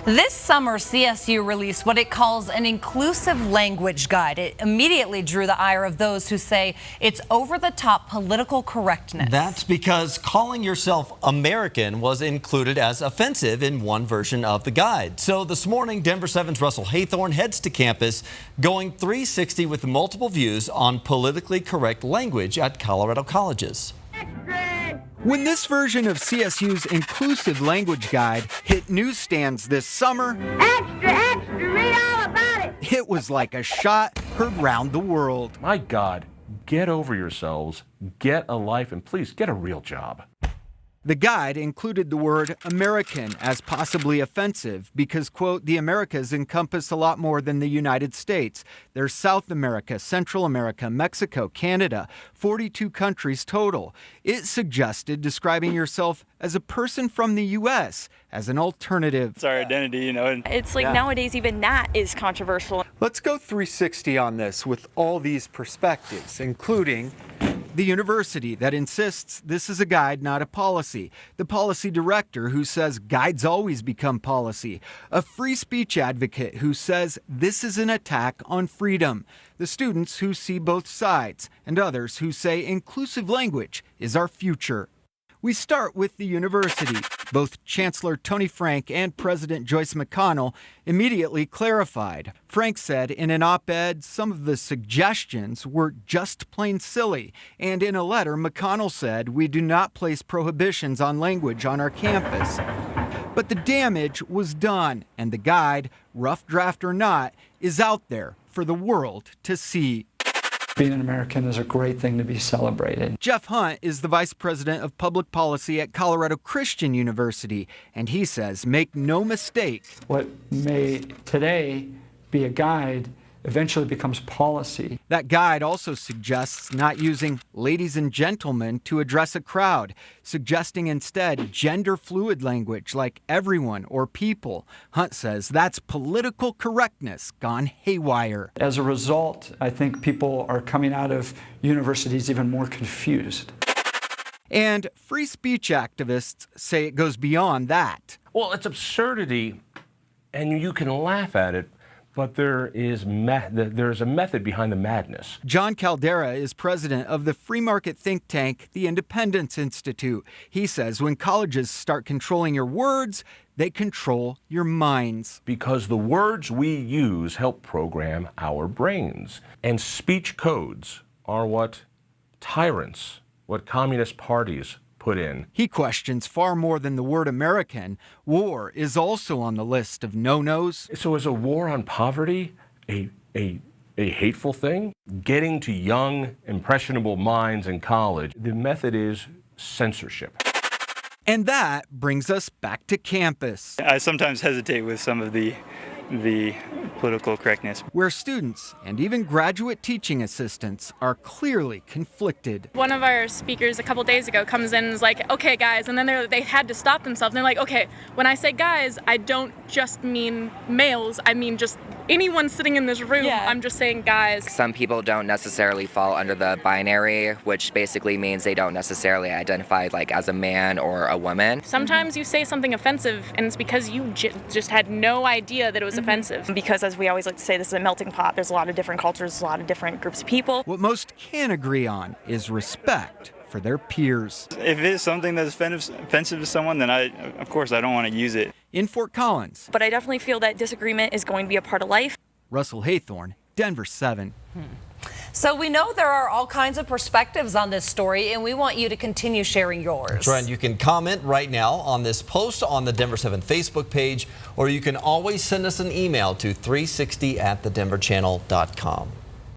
This summer, CSU released what it calls an inclusive language guide. It immediately drew the ire of those who say it's over-the-top political correctness. That's because calling yourself American was included as offensive in one version of the guide. So this morning, Denver 7's Russell Haythorne heads to campus, going 360 with multiple views on politically correct language at Colorado colleges. When this version of CSU's inclusive language guide hit newsstands this summer, read all about it. It was like a shot heard round the world. My God, get over yourselves, get a life, and please get a real job. The guide included the word American as possibly offensive because, quote, the Americas encompass a lot more than the United States. There's South America, Central America, Mexico, Canada, 42 countries total. It suggested describing yourself as a person from the U.S. as an alternative. It's our identity, you know. It's like nowadays even that is controversial. Let's go 360 on this with all these perspectives, including the university that insists this is a guide, not a policy. The policy director who says guides always become policy. A free speech advocate who says this is an attack on freedom. The students who see both sides, and others who say inclusive language is our future. We start with the university. Both Chancellor Tony Frank and President Joyce McConnell immediately clarified. Frank said in an op-ed some of the suggestions were just plain silly. And in a letter, McConnell said we do not place prohibitions on language on our campus. But the damage was done, and the guide, rough draft or not, is out there for the world to see. Being an American is a great thing to be celebrated. Jeff Hunt is the vice president of public policy at Colorado Christian University, and he says, make no mistake. What may today be a guide eventually becomes policy. That guide also suggests not using ladies and gentlemen to address a crowd, suggesting instead gender fluid language like everyone or people. Hunt says that's political correctness gone haywire. As a result, I think people are coming out of universities even more confused. And free speech activists say it goes beyond that. Well, it's absurdity, and you can laugh at it, but there's a method behind the madness. John Caldera is president of the free market think tank, the Independence Institute. He says when colleges start controlling your words, they control your minds. Because the words we use help program our brains. And speech codes are what tyrants, what communist parties put in. He questions far more than the word American. War is also on the list of no-nos. So is a war on poverty a hateful thing? Getting to young, impressionable minds in college, the method is censorship. And that brings us back to campus. I sometimes hesitate with some of the political correctness, where students and even graduate teaching assistants are clearly conflicted. One of our speakers a couple days ago comes in and is like, okay guys, and then they had to stop themselves. And they're like, okay, when I say guys, I don't just mean males, I mean just anyone sitting in this room. Yeah. I'm just saying guys. Some people don't necessarily fall under the binary, which basically means they don't necessarily identify like as a man or a woman. Sometimes you say something offensive and it's because you just had no idea that it was offensive. Because as we always like to say, this is a melting pot. There's a lot of different cultures, a lot of different groups of people. What most can agree on is respect for their peers. If it's something that's offensive to someone, then of course I don't want to use it. In Fort Collins. But I definitely feel that disagreement is going to be a part of life. Russell Haythorne, Denver 7. So we know there are all kinds of perspectives on this story, and we want you to continue sharing yours. Trent, you can comment right now on this post on the Denver 7 Facebook page, or you can always send us an email to 360@thedenverchannel.com.